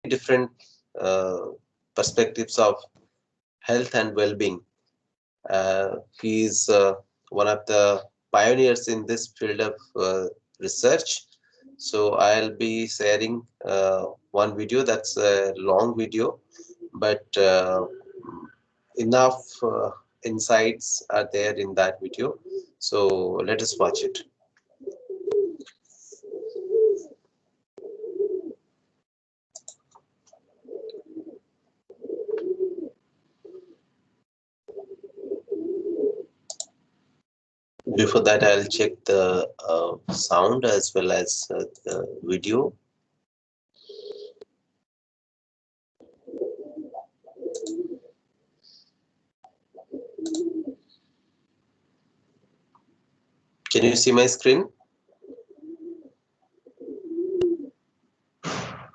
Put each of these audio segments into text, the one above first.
different perspectives of health and well-being. He's one of the pioneers in this field of research. So I'll be sharing one video that's a long video, but enough insights are there in that video. So let us watch it. Before that, I'll check the sound as well as the video. Can you see my screen?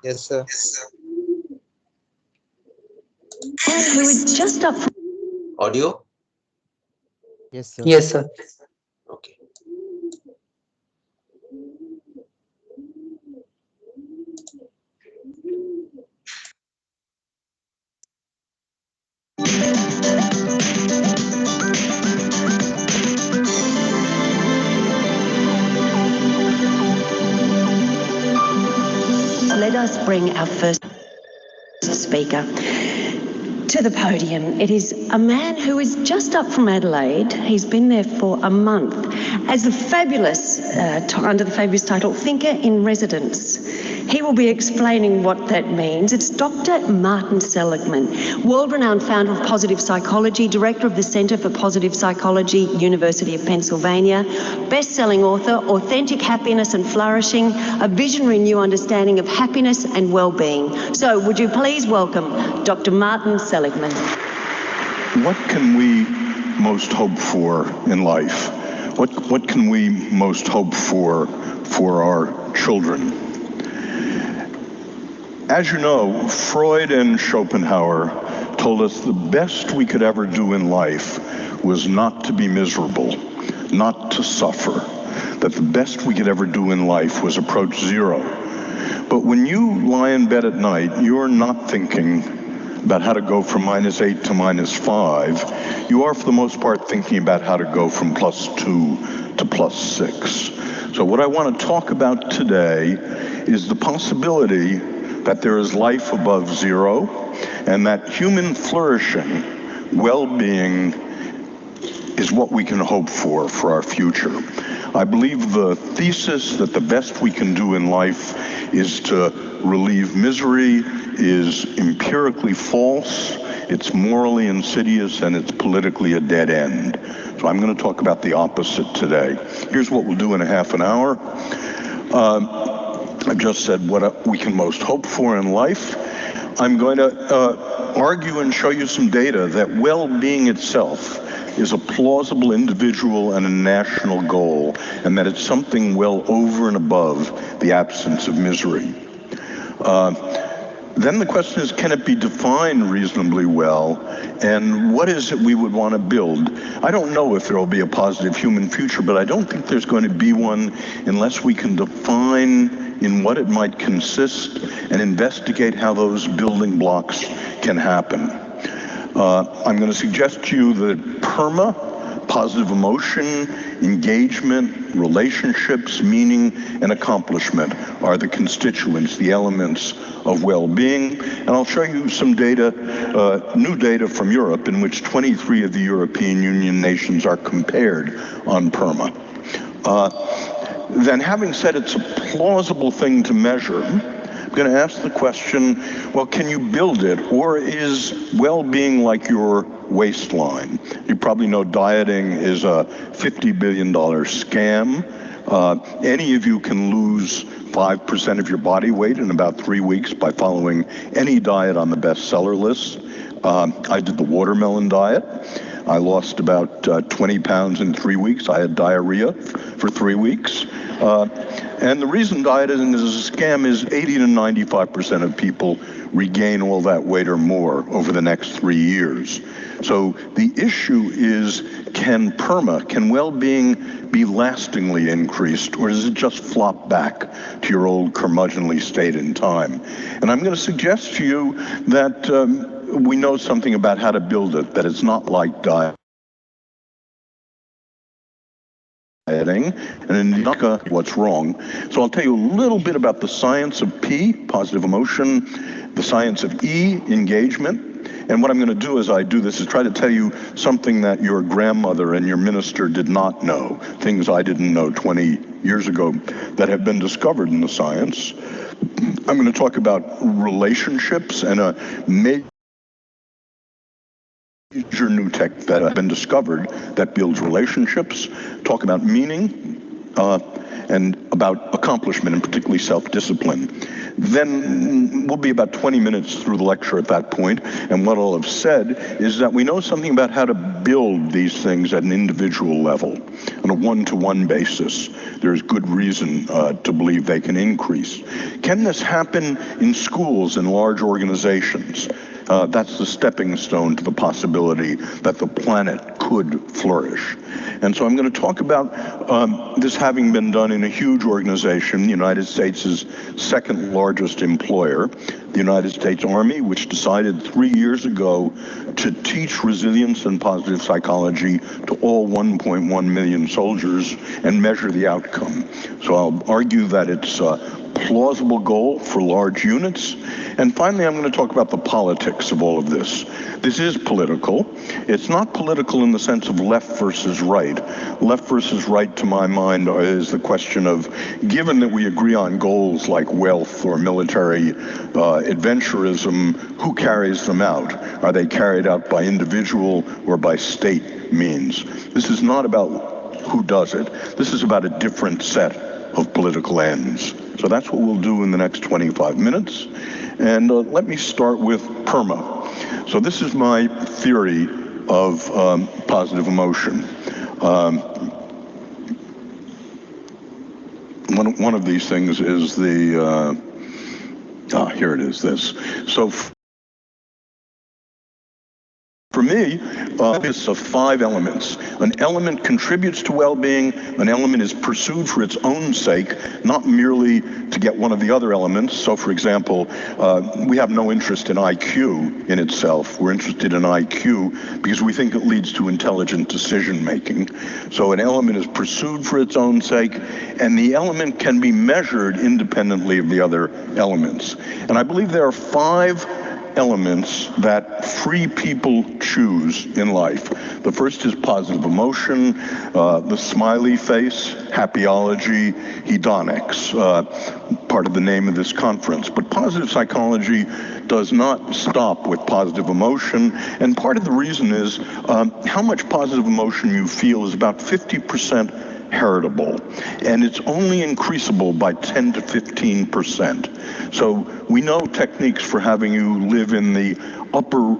Yes, sir. Who is just up. Audio? Yes, sir. Yes, sir. Okay. Let us bring our first speaker to the podium. It is a man who is just up from Adelaide. He's been there for a month as the fabulous, under the fabulous title, Thinker in Residence. He will be explaining what that means. It's Dr. Martin Seligman, world-renowned founder of positive psychology, director of the Centre for Positive Psychology, University of Pennsylvania, best-selling author, Authentic Happiness and Flourishing, a visionary new understanding of happiness and well-being. So would you please welcome Dr. Martin Seligman. What can we most hope for in life? What can we most hope for our children? As you know, Freud and Schopenhauer told us the best we could ever do in life was not to be miserable, not to suffer, that the best we could ever do in life was approach zero. But when you lie in bed at night, you're not thinking about how to go from -8 to -5. You are, for the most part, thinking about how to go from +2 to +6. So what I want to talk about today is the possibility that there is life above zero, and that human flourishing, well-being, is what we can hope for our future. I believe the thesis that the best we can do in life is to relieve misery is empirically false, it's morally insidious, and it's politically a dead end. So I'm going to talk about the opposite today. Here's what we'll do in a half an hour. I've just said what we can most hope for in life. I'm going to argue and show you some data that well-being itself is a plausible individual and a national goal, and that it's something well over and above the absence of misery. Then the question is, can it be defined reasonably well, and what is it we would want to build? I don't know if there will be a positive human future, but I don't think there's going to be one unless we can define in what it might consist and investigate how those building blocks can happen. I'm going to suggest to you that PERMA, positive emotion, engagement, relationships, meaning, and accomplishment are the constituents, the elements of well-being. And I'll show you some data, new data from Europe, in which 23 of the European Union nations are compared on PERMA. Then, having said it's a plausible thing to measure, I'm going to ask the question, well, can you build it, or is well-being like your waistline? You probably know dieting is a $50 billion scam. Any of you can lose 5% of your body weight in about 3 weeks by following any diet on the bestseller list. I did the watermelon diet. I lost about 20 pounds in 3 weeks. I had diarrhea for 3 weeks. And the reason dieting is a scam is 80 to 95% of people regain all that weight or more over the next 3 years. So the issue is, can well-being be lastingly increased, or does it just flop back to your old curmudgeonly state in time? And I'm going to suggest to you that we know something about how to build it, that it's not like dieting, and in what's wrong. So I'll tell you a little bit about the science of P, positive emotion, the science of E, engagement. And what I'm going to do as I do this is try to tell you something that your grandmother and your minister did not know, things I didn't know 20 years ago that have been discovered in the science. I'm going to talk about relationships and a major new tech that has been discovered that builds relationships, talk about meaning, and about accomplishment, and particularly self-discipline. Then we'll be about 20 minutes through the lecture at that point, and what I'll have said is that we know something about how to build these things at an individual level, on a one-to-one basis. There's good reason to believe they can increase. Can this happen in schools, in large organizations? That's the stepping stone to the possibility that the planet could flourish. And so I'm going to talk about this having been done in a huge organization, the United States' second largest employer, the United States Army, which decided 3 years ago to teach resilience and positive psychology to all 1.1 million soldiers and measure the outcome. So I'll argue that it's plausible goal for large units. And finally, I'm going to talk about the politics of all of this. This is political. It's not political in the sense of left versus right. Left versus right, to my mind, is the question of, given that we agree on goals like wealth or military adventurism, who carries them out? Are they carried out by individual or by state means? This is not about who does it. This is about a different set of political ends. So that's what we'll do in the next 25 minutes. And let me start with PERMA. So this is my theory of positive emotion. One of these things is the, here it is, this. So for me, it's of 5 elements. An element contributes to well-being, an element is pursued for its own sake, not merely to get one of the other elements. So for example, we have no interest in IQ in itself. We're interested in IQ because we think it leads to intelligent decision making. So an element is pursued for its own sake, and the element can be measured independently of the other elements. And I believe there are 5 elements that free people choose in life. The first is positive emotion, the smiley face, happyology, hedonics, part of the name of this conference. But positive psychology does not stop with positive emotion, and part of the reason is how much positive emotion you feel is about 50% heritable, and it's only increasable by 10 to 15%. So we know techniques for having you live in the upper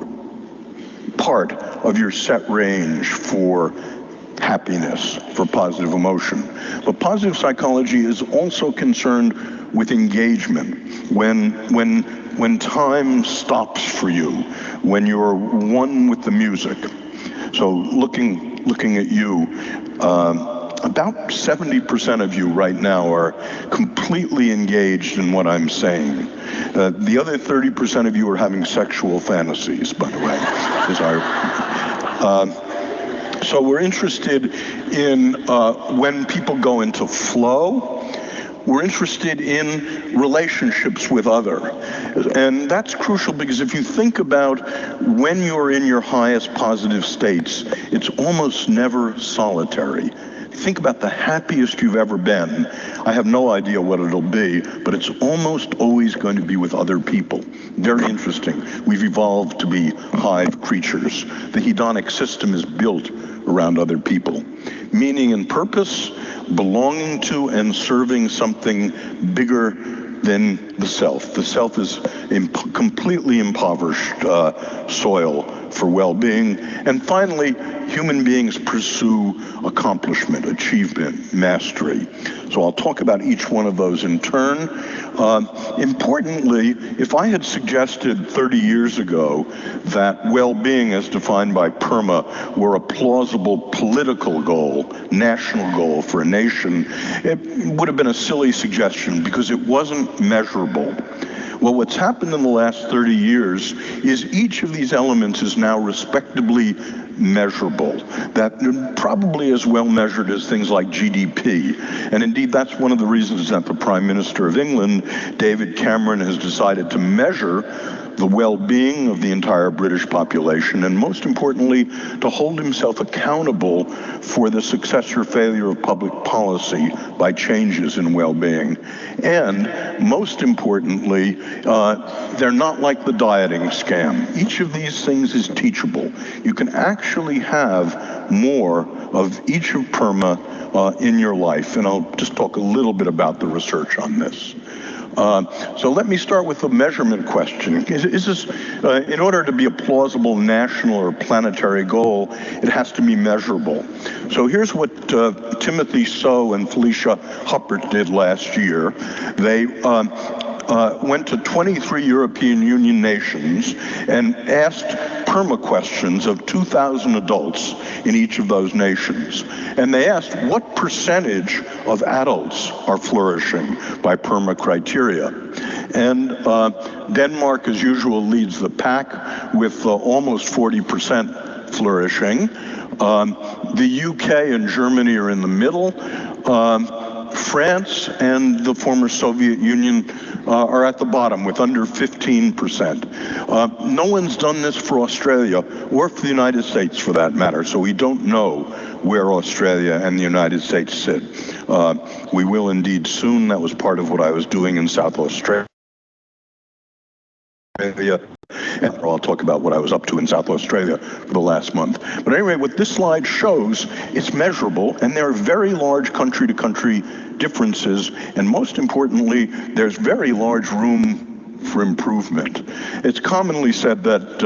part of your set range for happiness, for positive emotion. But positive psychology is also concerned with engagement. When time stops for you, when you're one with the music. So looking at you, about 70% of you right now are completely engaged in what I'm saying. The other 30% of you are having sexual fantasies, by the way. So we're interested in when people go into flow. We're interested in relationships with other. And that's crucial because if you think about when you're in your highest positive states, it's almost never solitary. Think about the happiest you've ever been. I have no idea what it'll be, but it's almost always going to be with other people. Very interesting. We've evolved to be hive creatures. The hedonic system is built around other people. Meaning and purpose, belonging to and serving something bigger than the self. The self is completely impoverished soil for well-being. And finally, human beings pursue accomplishment, achievement, mastery. So I'll talk about each one of those in turn. Importantly, if I had suggested 30 years ago that well-being as defined by PERMA were a plausible political goal, national goal for a nation, it would have been a silly suggestion because it wasn't measurable. Well, what's happened in the last 30 years is each of these elements is now respectably measurable, that probably as well measured as things like GDP. And indeed, that's one of the reasons that the Prime Minister of England, David Cameron, has decided to measure the well-being of the entire British population, and most importantly, to hold himself accountable for the success or failure of public policy by changes in well-being. And most importantly, they're not like the dieting scam. Each of these things is teachable. You can actually have more of each of PERMA in your life, and I'll just talk a little bit about the research on this. So let me start with the measurement question. Is this, in order to be a plausible national or planetary goal, it has to be measurable. So here's what Timothy So and Felicia Huppert did last year. They went to 23 European Union nations and asked PERMA questions of 2,000 adults in each of those nations. And they asked what percentage of adults are flourishing by PERMA criteria. And Denmark, as usual, leads the pack with almost 40% flourishing. The UK and Germany are in the middle. France and the former Soviet Union are at the bottom with under 15%. No one's done this for Australia or for the United States for that matter, so we don't know where Australia and the United States sit. We will indeed soon. That was part of what I was doing in South Australia. And I'll talk about what I was up to in South Australia for the last month. But anyway, what this slide shows, it's measurable, and there are very large country-to-country differences, and most importantly, there's very large room for improvement. It's commonly said that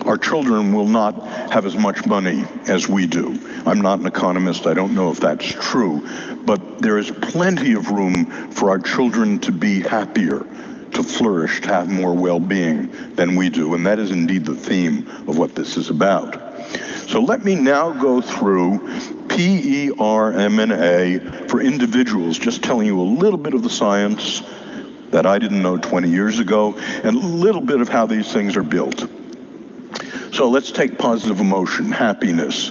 our children will not have as much money as we do. I'm not an economist, I don't know if that's true, but there is plenty of room for our children to be happier, to flourish, to have more well-being than we do. And that is indeed the theme of what this is about. So let me now go through PERMA for individuals, just telling you a little bit of the science that I didn't know 20 years ago, and a little bit of how these things are built. So let's take positive emotion, happiness.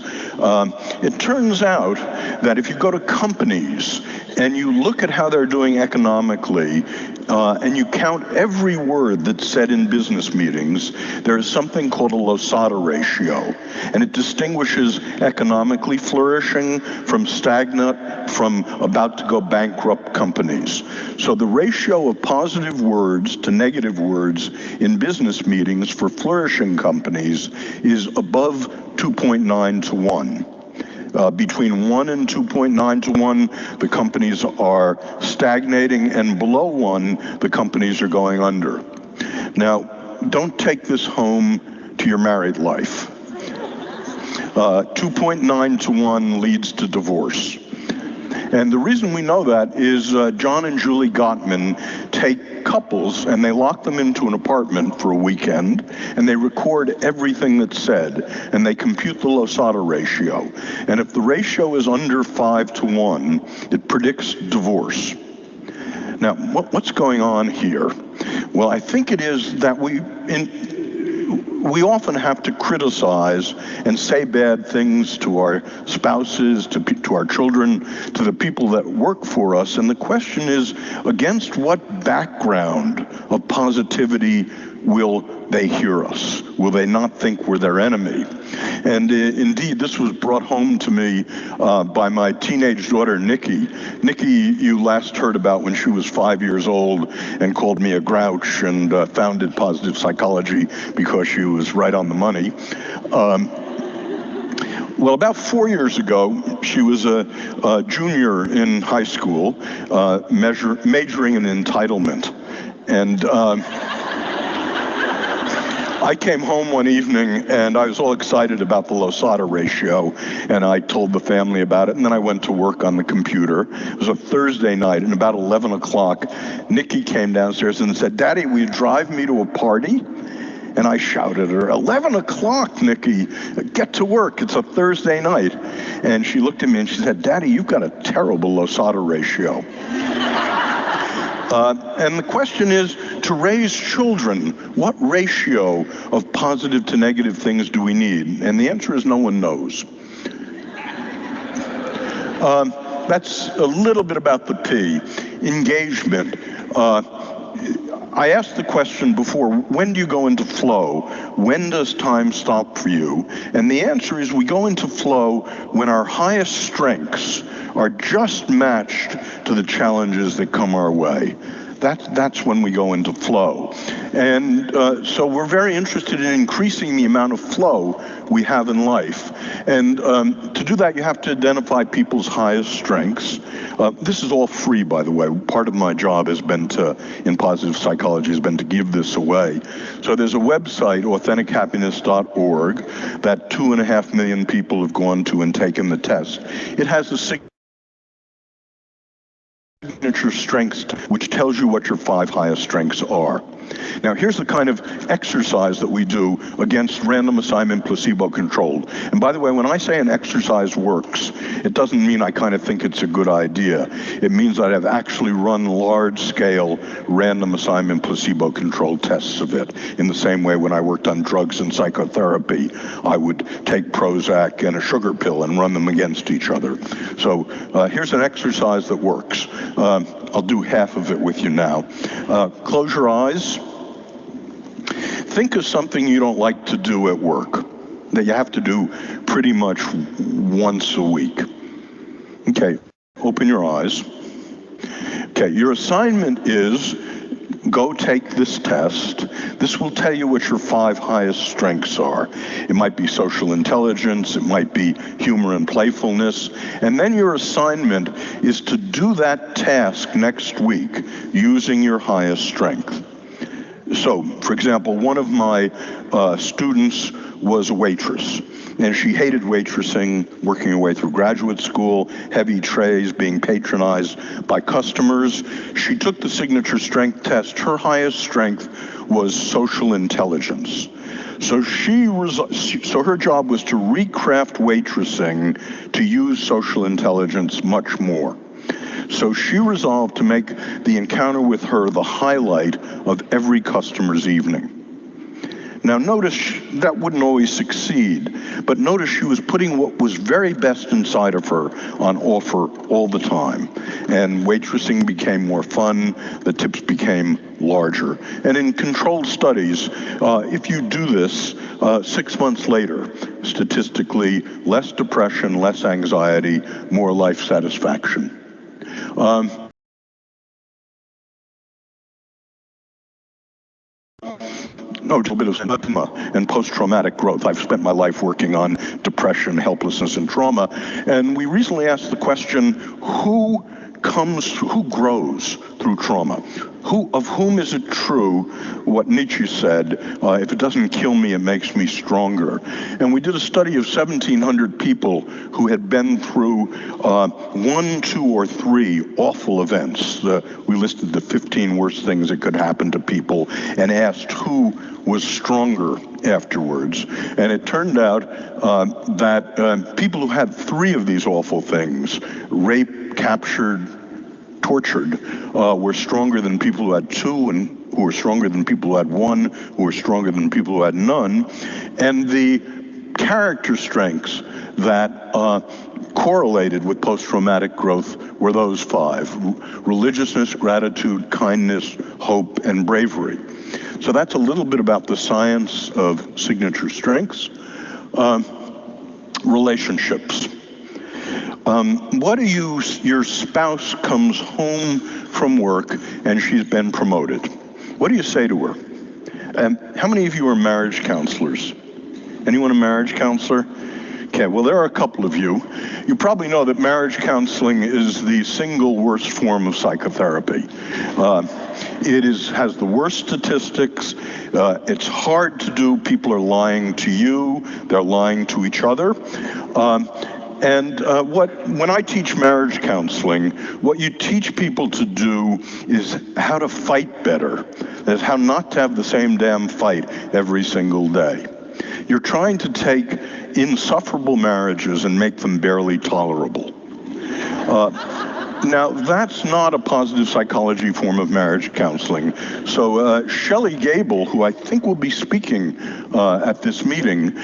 It turns out that if you go to companies and you look at how they're doing economically, and you count every word that's said in business meetings, there is something called a Losada ratio, and it distinguishes economically flourishing from stagnant, from about to go bankrupt companies. So the ratio of positive words to negative words in business meetings for flourishing companies is above 2.9 to 1. Between 1 and 2.9 to 1, the companies are stagnating, and below 1, the companies are going under. Now, don't take this home to your married life. 2.9 to 1 leads to divorce. And the reason we know that is John and Julie Gottman take couples and they lock them into an apartment for a weekend, and they record everything that's said, and they compute the Losada ratio. And if the ratio is under 5 to 1, it predicts divorce. Now, what's going on here? Well, I think it is that we often have to criticize and say bad things to our spouses, to our children, to the people that work for us. And the question is, against what background of positivity will they hear us? Will they not think we're their enemy? And indeed, this was brought home to me by my teenage daughter, Nikki. Nikki, you last heard about when she was 5 years old and called me a grouch and founded positive psychology because she was right on the money. Well, about 4 years ago, she was a junior in high school, majoring in entitlement. And I came home one evening and I was all excited about the Losada ratio, and I told the family about it, and then I went to work on the computer. It was a Thursday night, and about 11 o'clock, Nikki came downstairs and said, "Daddy, will you drive me to a party?" And I shouted at her, "11 o'clock, Nikki, get to work, it's a Thursday night." And she looked at me and she said, "Daddy, you've got a terrible Losada ratio." And the question is, to raise children, what ratio of positive to negative things do we need? And the answer is no one knows. That's a little bit about the P. Engagement. I asked the question before, when do you go into flow? When does time stop for you? And the answer is we go into flow when our highest strengths are just matched to the challenges that come our way. That's when we go into flow. And so we're very interested in increasing the amount of flow we have in life. And to do that, you have to identify people's highest strengths. This is all free, by the way. Part of my job has been to, in positive psychology, has been to give this away. So there's a website, AuthenticHappiness.org, that 2.5 million people have gone to and taken the test. It has a signature strengths, which tells you what your 5 highest strengths are. Now, here's the kind of exercise that we do against random assignment placebo-controlled. And by the way, when I say an exercise works, it doesn't mean I kind of think it's a good idea. It means that I've actually run large-scale random assignment placebo-controlled tests of it. In the same way when I worked on drugs and psychotherapy, I would take Prozac and a sugar pill and run them against each other. So here's an exercise that works. I'll do half of it with you now. Close your eyes. Think of something you don't like to do at work that you have to do pretty much once a week. Okay, open your eyes. Okay, your assignment is go take this test. This will tell you what your 5 highest strengths are. It might be social intelligence, it might be humor and playfulness, and then your assignment is to do that task next week using your highest strength. So, for example, one of my students was a waitress, and she hated waitressing, working her way through graduate school, heavy trays, being patronized by customers. She took the signature strength test. Her highest strength was social intelligence. So her job was to recraft waitressing to use social intelligence much more. So she resolved to make the encounter with her the highlight of every customer's evening. Now notice that wouldn't always succeed, but notice she was putting what was very best inside of her on offer all the time. And waitressing became more fun, the tips became larger. And in controlled studies, if you do this, 6 months later, statistically, less depression, less anxiety, more life satisfaction. No, it's a bit of trauma and post-traumatic growth. I've spent my life working on depression, helplessness, and trauma. And we recently asked the question, who grows through trauma? Of whom is it true what Nietzsche said, if it doesn't kill me, it makes me stronger? And we did a study of 1,700 people who had been through 1, 2, or 3 awful events. We listed the 15 worst things that could happen to people and asked who was stronger afterwards. And it turned out that people who had 3 of these awful things, rape, captured, tortured, were stronger than people who had 2, and who were stronger than people who had 1, who were stronger than people who had none. And the character strengths that correlated with post-traumatic growth were those 5: religiousness, gratitude, kindness, hope, and bravery. So that's a little bit about the science of signature strengths. Relationships. What do your spouse comes home from work and she's been promoted? What do you say to her? How many of you are marriage counselors? Anyone a marriage counselor? Okay, well, there are a couple of you. You probably know that marriage counseling is the single worst form of psychotherapy. It has the worst statistics. It's hard to do. People are lying to you. They're lying to each other. When I teach marriage counseling, what you teach people to do is how to fight better. That's how not to have the same damn fight every single day. You're trying to take insufferable marriages and make them barely tolerable. Now, that's not a positive psychology form of marriage counseling. So Shelley Gable, who I think will be speaking at this meeting,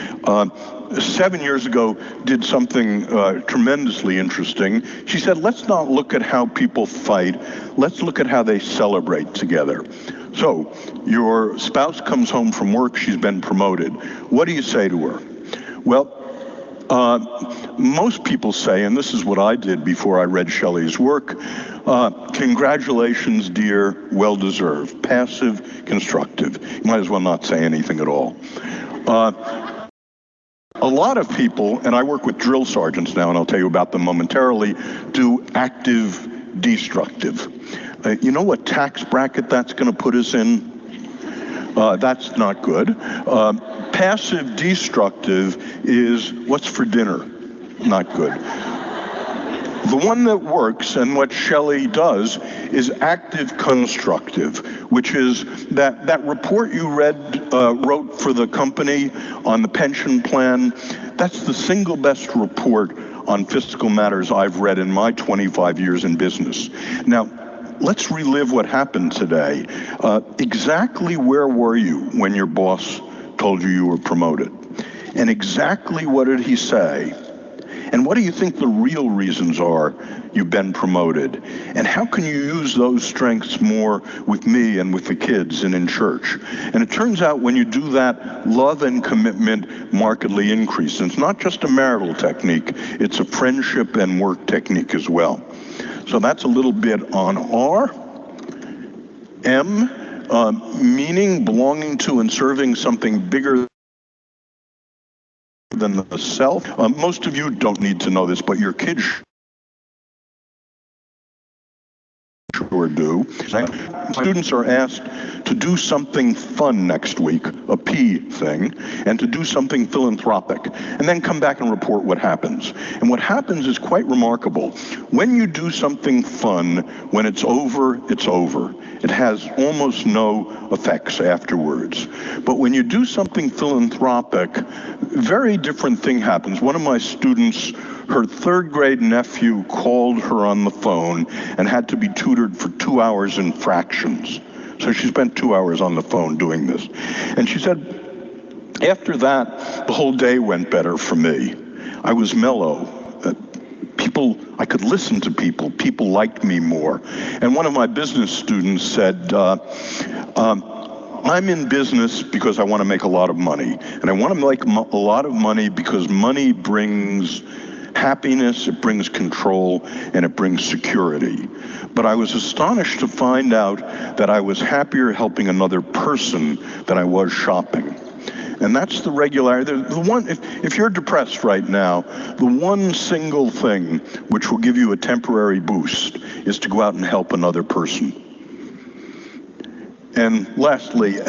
7 years ago did something tremendously interesting. She said, let's not look at how people fight, let's look at how they celebrate together. So your spouse comes home from work, she's been promoted. What do you say to her? Well, most people say, and this is what I did before I read Shelley's work, congratulations, dear, well-deserved, passive, constructive. You might as well not say anything at all. A lot of people, and I work with drill sergeants now, and I'll tell you about them momentarily, do active destructive. You know what tax bracket that's going to put us in? That's not good. Passive destructive is what's for dinner? Not good. The one that works, and what Shelley does, is active constructive, which is that report you wrote for the company on the pension plan. That's the single best report on fiscal matters I've read in my 25 years in business. Now, let's relive what happened today. Exactly where were you when your boss told you were promoted? And exactly what did he say? And what do you think the real reasons are you've been promoted? And how can you use those strengths more with me and with the kids and in church? And it turns out when you do that, love and commitment markedly increase. And it's not just a marital technique, it's a friendship and work technique as well. So that's a little bit on R. M, meaning, belonging to and serving something bigger than the self. Most of you don't need to know this, but your kids sure do. Students are asked to do something fun next week, a P thing, and to do something philanthropic, and then come back and report what happens. And what happens is quite remarkable. When you do something fun, when it's over, it's over. It has almost no effects afterwards. But when you do something philanthropic, very different thing happens. One of my students, her third grade nephew called her on the phone and had to be tutored for 2 hours in fractions. So she spent 2 hours on the phone doing this. And she said, after that, the whole day went better for me. I was mellow. I could listen to people. People liked me more. And one of my business students said, I'm in business because I want to make a lot of money. And I want to make a lot of money because money brings happiness, it brings control, and it brings security. But I was astonished to find out that I was happier helping another person than I was shopping. And that's the regularity. The one, if you're depressed right now, the one single thing which will give you a temporary boost is to go out and help another person. And lastly,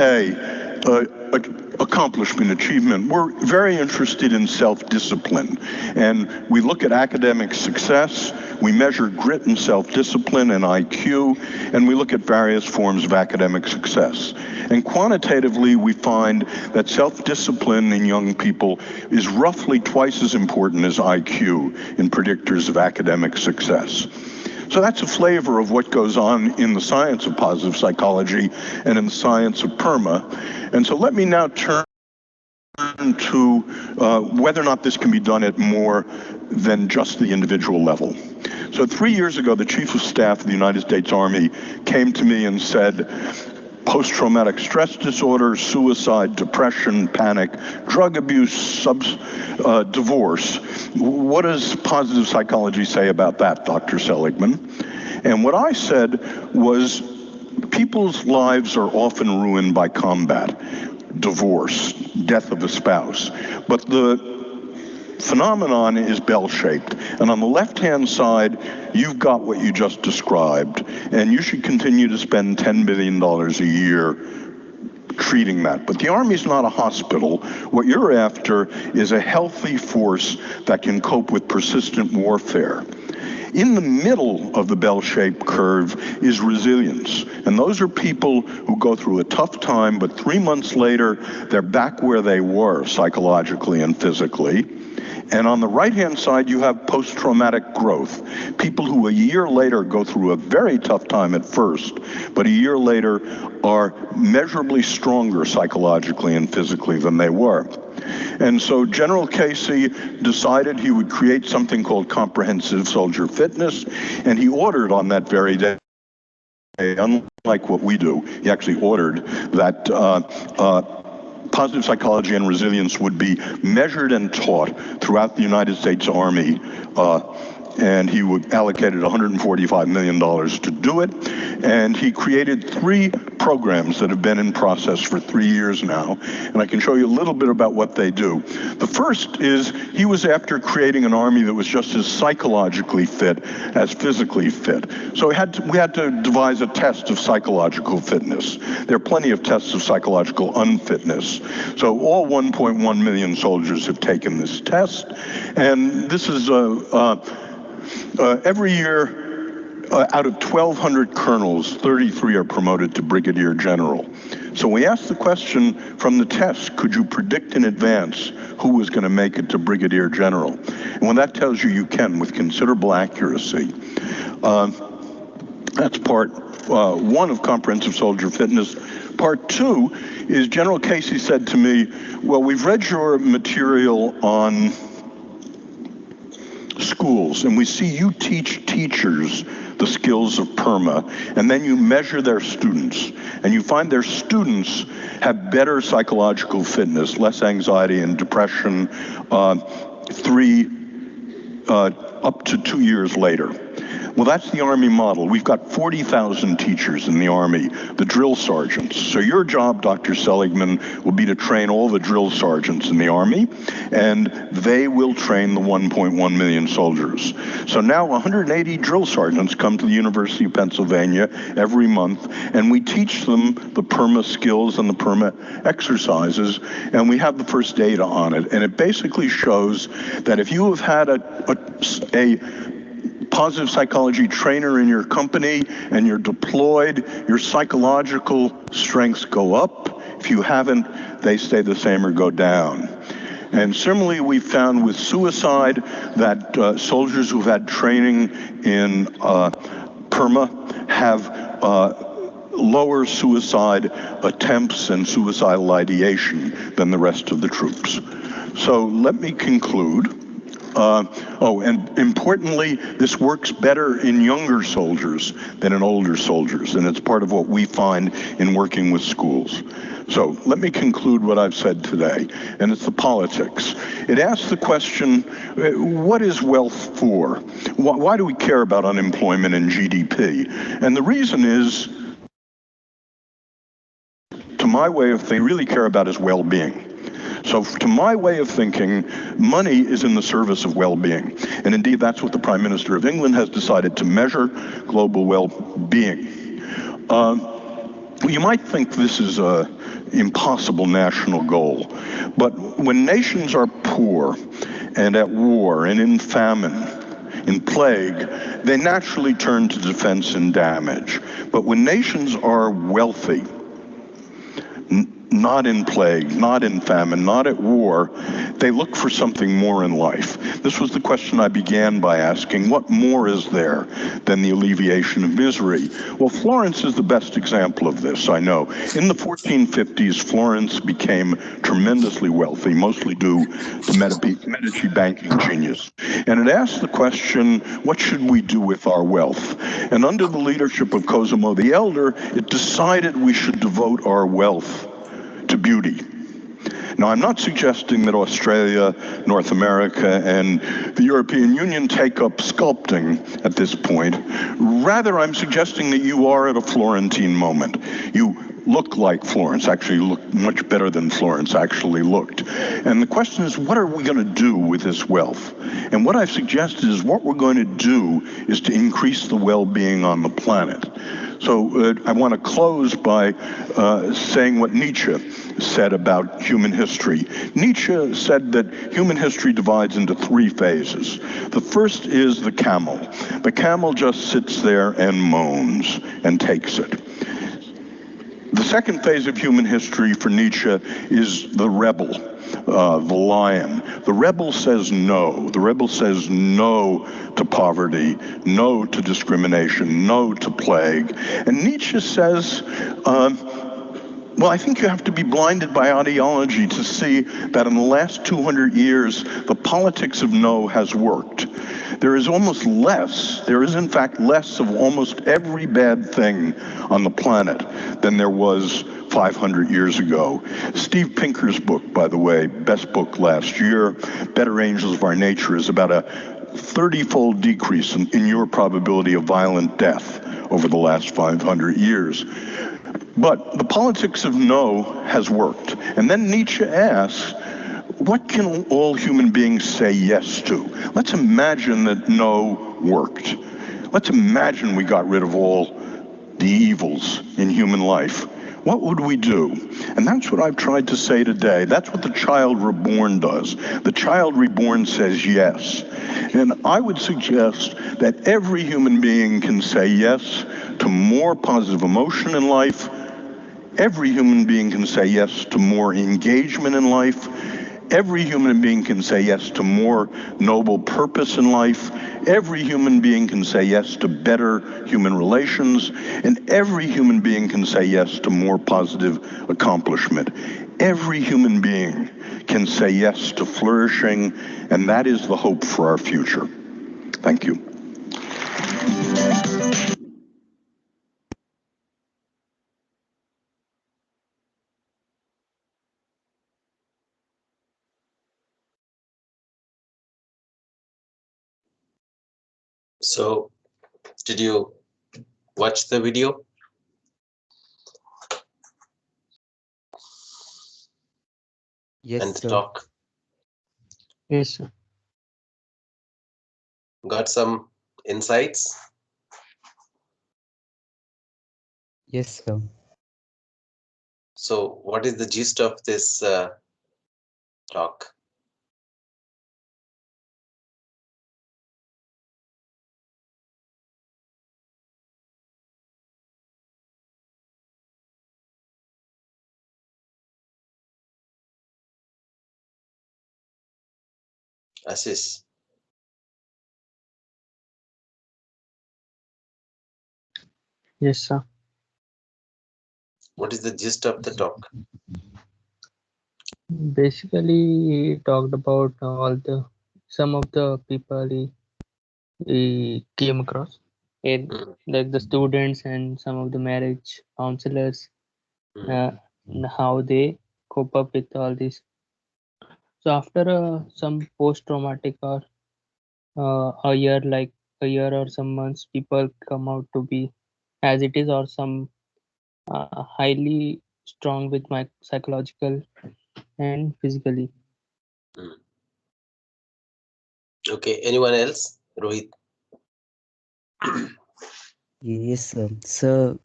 accomplishment, achievement. We're very interested in self-discipline, and we look at academic success, we measure grit and self-discipline and IQ, and we look at various forms of academic success. And quantitatively, we find that self-discipline in young people is roughly twice as important as IQ in predictors of academic success. So that's a flavor of what goes on in the science of positive psychology and in the science of PERMA. And so let me now turn to whether or not this can be done at more than just the individual level. So 3 years ago, the Chief of Staff of the United States Army came to me and said, post-traumatic stress disorder, suicide, depression, panic, drug abuse, divorce. What does positive psychology say about that, Dr. Seligman? And what I said was, people's lives are often ruined by combat, divorce, death of a spouse. But the phenomenon is bell-shaped. And on the left-hand side, you've got what you just described. And you should continue to spend $10 billion a year treating that. But the Army's not a hospital. What you're after is a healthy force that can cope with persistent warfare. In the middle of the bell-shaped curve is resilience. And those are people who go through a tough time, but 3 months later, they're back where they were psychologically and physically. And on the right-hand side, you have post-traumatic growth. People who a year later go through a very tough time at first, but a year later are measurably stronger psychologically and physically than they were. And so General Casey decided he would create something called comprehensive soldier fitness, and he ordered on that very day, unlike what we do, he actually ordered that positive psychology and resilience would be measured and taught throughout the United States Army, and he allocated $145 million to do it. And he created 3 programs that have been in process for 3 years now, and I can show you a little bit about what they do. The first is he was after creating an Army that was just as psychologically fit as physically fit. So we had to devise a test of psychological fitness. There are plenty of tests of psychological unfitness. So all 1.1 million soldiers have taken this test, and this is every year, out of 1,200 colonels, 33 are promoted to brigadier general. So we asked the question from the test, could you predict in advance who was going to make it to brigadier general? And when that tells you can with considerable accuracy. That's part 1 of comprehensive soldier fitness. Part 2 is General Casey said to me, well, we've read your material on schools, and we see you teach teachers the skills of PERMA, and then you measure their students, and you find their students have better psychological fitness, less anxiety and depression, up to 2 years later. Well, that's the Army model. We've got 40,000 teachers in the Army, the drill sergeants. So your job, Dr. Seligman, will be to train all the drill sergeants in the Army, and they will train the 1.1 million soldiers. So now 180 drill sergeants come to the University of Pennsylvania every month, and we teach them the PERMA skills and the PERMA exercises, and we have the first data on it. And it basically shows that if you have had a positive psychology trainer in your company and you're deployed, your psychological strengths go up. If you haven't, they stay the same or go down. And similarly, we found with suicide that soldiers who've had training in PERMA have lower suicide attempts and suicidal ideation than the rest of the troops. So let me conclude. And importantly, this works better in younger soldiers than in older soldiers, and it's part of what we find in working with schools. So let me conclude what I've said today, and it's the politics. It asks the question, what is wealth for? Why do we care about unemployment and GDP? And the reason is, to my way of thinking, really care about is well-being. So to my way of thinking, money is in the service of well-being. And indeed, that's what the Prime Minister of England has decided to measure, global well-being. You might think this is an impossible national goal, but when nations are poor and at war and in famine, in plague, they naturally turn to defense and damage. But when nations are wealthy, not in plague, not in famine, not at war, they look for something more in life. This was the question I began by asking, what more is there than the alleviation of misery? Well, Florence is the best example of this, I know. In the 1450s, Florence became tremendously wealthy, mostly due to Medici banking genius. And it asked the question, what should we do with our wealth? And under the leadership of Cosimo the Elder, it decided we should devote our wealth to beauty. Now, I'm not suggesting that Australia, North America, and the European Union take up sculpting at this point. Rather, I'm suggesting that you are at a Florentine moment. You look like Florence, actually look much better than Florence actually looked. And the question is, what are we going to do with this wealth? And what I've suggested is what we're going to do is to increase the well-being on the planet. So I want to close by saying what Nietzsche said about human history. Nietzsche said that human history divides into three phases. The first is the camel. The camel just sits there and moans and takes it. The second phase of human history for Nietzsche is the rebel, the lion. The rebel says no. The rebel says no to poverty, no to discrimination, no to plague. And Nietzsche says, well, I think you have to be blinded by ideology to see that in the last 200 years, the politics of no has worked. There is almost less, there is in fact less of almost every bad thing on the planet than there was 500 years ago. Steve Pinker's book, by the way, best book last year, Better Angels of Our Nature, is about a 30-fold decrease in your probability of violent death over the last 500 years. But the politics of no has worked. And then Nietzsche asks, what can all human beings say yes to? Let's imagine that no worked. Let's imagine we got rid of all the evils in human life. What would we do? And that's what I've tried to say today. That's what the child reborn does. The child reborn says yes. And I would suggest that every human being can say yes to more positive emotion in life. Every human being can say yes to more engagement in life. Every human being can say yes to more noble purpose in life. Every human being can say yes to better human relations. And every human being can say yes to more positive accomplishment. Every human being can say yes to flourishing, and that is the hope for our future. Thank you. So, did you watch the video? Yes, And the sir. talk? Yes, sir. Got some insights? Yes, sir. So, what is the gist of this talk? Ashish, Yes, sir. what is the gist of the talk? Basically, he talked about all the some of the people he came across, and Mm, like the students and some of the marriage counselors, mm, and how they cope up with all this. So after some post-traumatic or a year, like a year or some months, people come out to be as it is, or some highly strong with my psychological and physically. mm. Okay, anyone else? Rohit? Yes, sir. So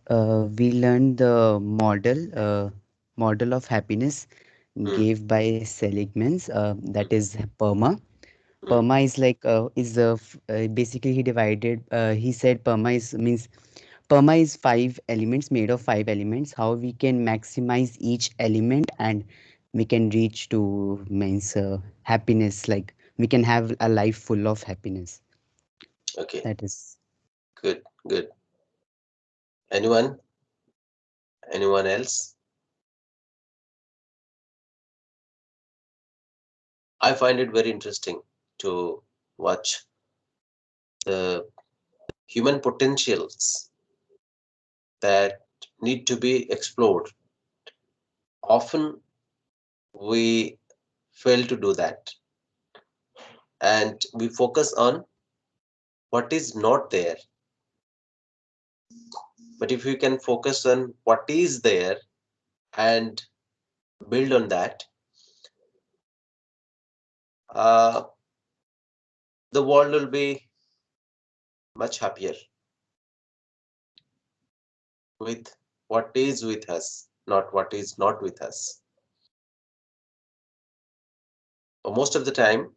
we learned the model of happiness Mm, gave by Seligman's. That mm, is PERMA. mm. PERMA is like basically he divided. He said PERMA is five elements made of five elements. How we can maximize each element and we can reach to means happiness. Like we can have a life full of happiness. Okay, That is. good, good. Anyone? Anyone else? I find it very interesting to watch the human potentials that need to be explored. Often we fail to do that, and we focus on what is not there. But if you can focus on what is there and build on that, uh, the world will be much happier with what is with us, not what is not with us. Most of the time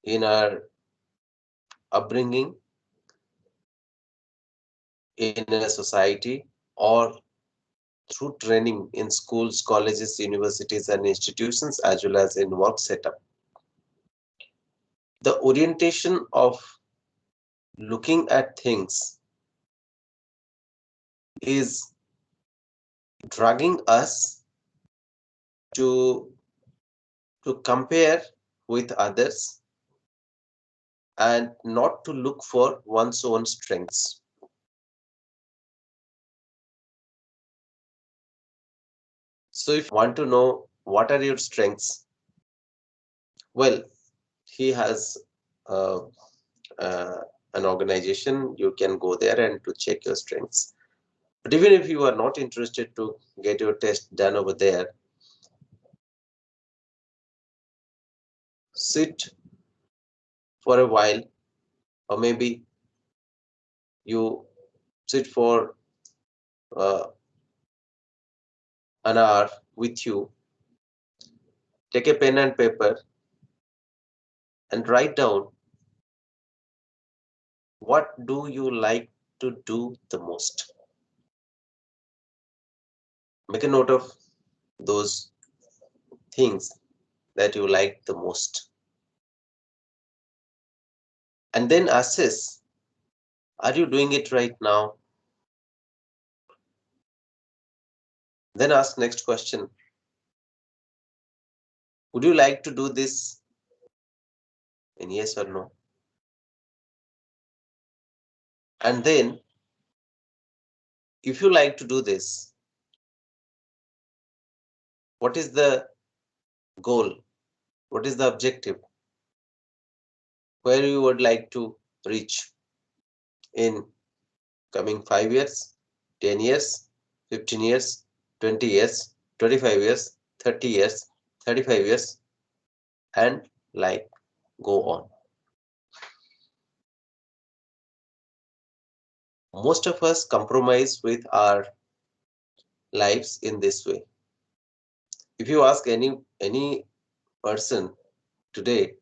in our upbringing, in a society, or through training in schools, colleges, universities, and institutions, as well as in work setup, the orientation of looking at things is dragging us to compare with others and not to look for one's own strengths. So if you want to know what are your strengths, well, he has uh, uh, an organization. You can go there and to check your strengths. But even if you are not interested to get your test done over there, sit for a while, or maybe you sit for uh, an hour with you, take a pen and paper and write down what do you like to do the most. Make a note of those things that you like the most. And then assess, are you doing it right now? Then ask next question, would you like to do this in yes or no? And then if you like to do this, what is the goal? What is the objective? Where you would like to reach in coming 5 years, 10 years, 15 years, 20 years, 25 years, 30 years, 35 years, and like go on. Most of us compromise with our lives in this way. If you ask any person today,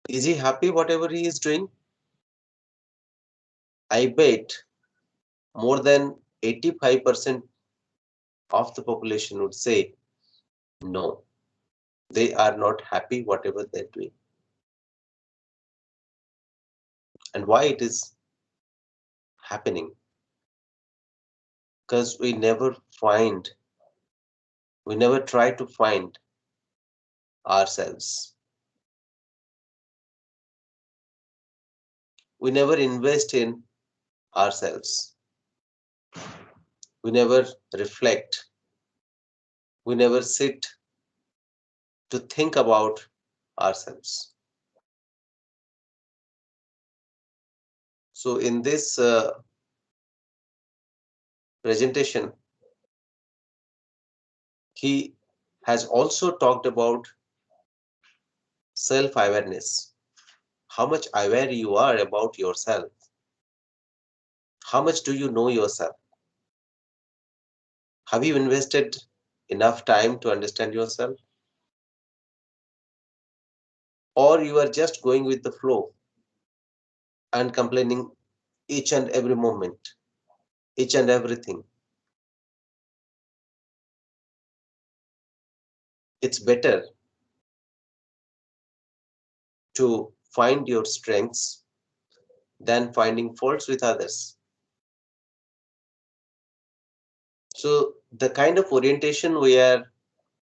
is he happy whatever he is doing? I bet more than 85% of the population would say no, they are not happy whatever they're doing. And why it is happening? Because we never try to find ourselves. We never invest in ourselves. We never reflect. We never sit to think about ourselves. So in this presentation, he has also talked about self-awareness. How much aware you are about yourself. How much do you know yourself? Have you invested enough time to understand yourself? Or you are just going with the flow and complaining each and every moment, each and everything? It's better to find your strengths than finding faults with others. So the kind of orientation we are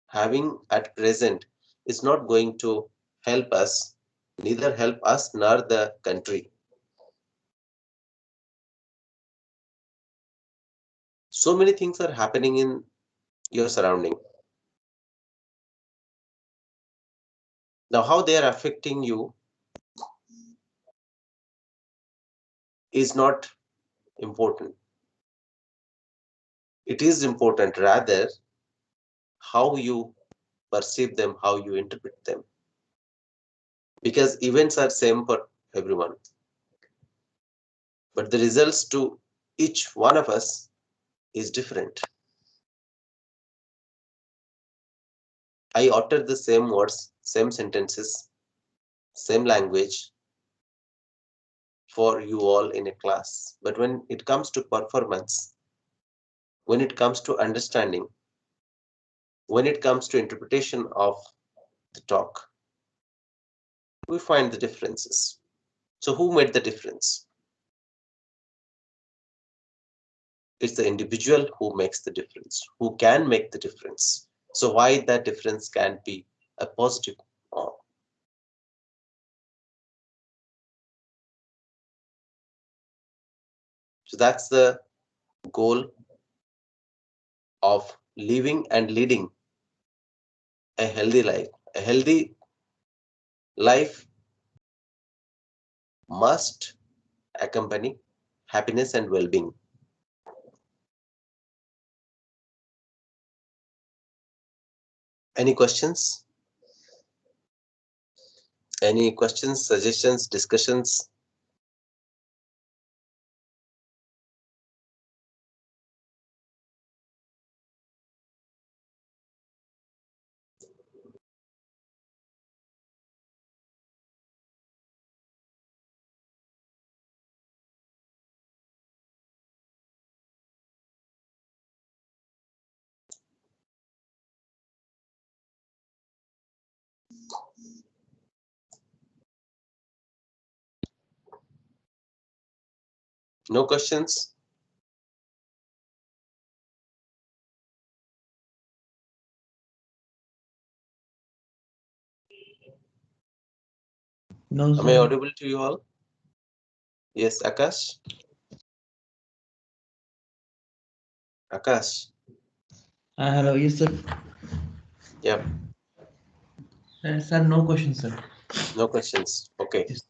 having at present is not going to help us, neither help us nor the country. So many things are happening in your surrounding. Now, how they are affecting you is not important. It is important rather how you perceive them, how you interpret them. Because events are same for everyone, but the results to each one of us is different. I utter the same words, same sentences, same language for you all in a class. But when it comes to performance, when it comes to understanding, when it comes to interpretation of the talk, we find the differences. So who made the difference? It's the individual who makes the difference, who can make the difference. So why that difference can be a positive or so that's the goal of living and leading a healthy life. A healthy life must accompany happiness and well-being. Any questions? Any questions, suggestions, discussions? No questions? No, Am I sir. audible to you all? Yes, Akash? Akash? Hello. Yes, sir. Yeah, Sir, no question, sir. no questions. Okay. Yes.